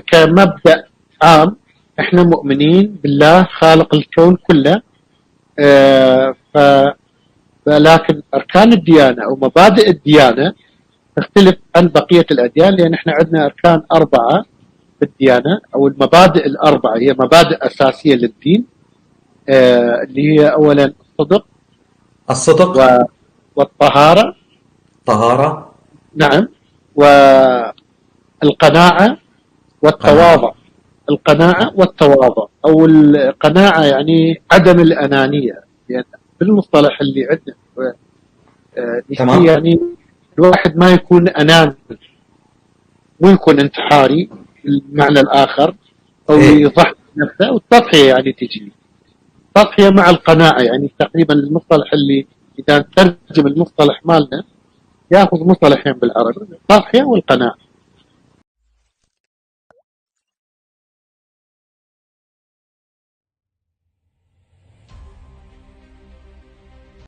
كمبدأ عام احنا مؤمنين بالله خالق الكون كله. آه، ف لكن أركان الديانة أو مبادئ الديانة تختلف عن بقية الأديان، لأن احنا عندنا أركان 4 في الديانة، أو المبادئ ال4 هي مبادئ أساسية للدين. اللي هي أولا الصدق الصدق. والطهارة. طهارة. نعم. والقناعة والتواضع. قناعة. القناعة والتواضع، أو القناعة يعني عدم الأنانية، يعني بالمصطلح اللي عندنا نحكي تمام. يعني الواحد ما يكون أناني، مو يكون انتحاري بالمعنى الآخر، أو ايه. يضحي نفسه. والتضحية يعني تجي تضحية مع القناعة، يعني تقريبا المصطلح اللي إذا نترجم المصطلح مالنا ياخذ مصطلحين بالعربي: التضحية والقناعة.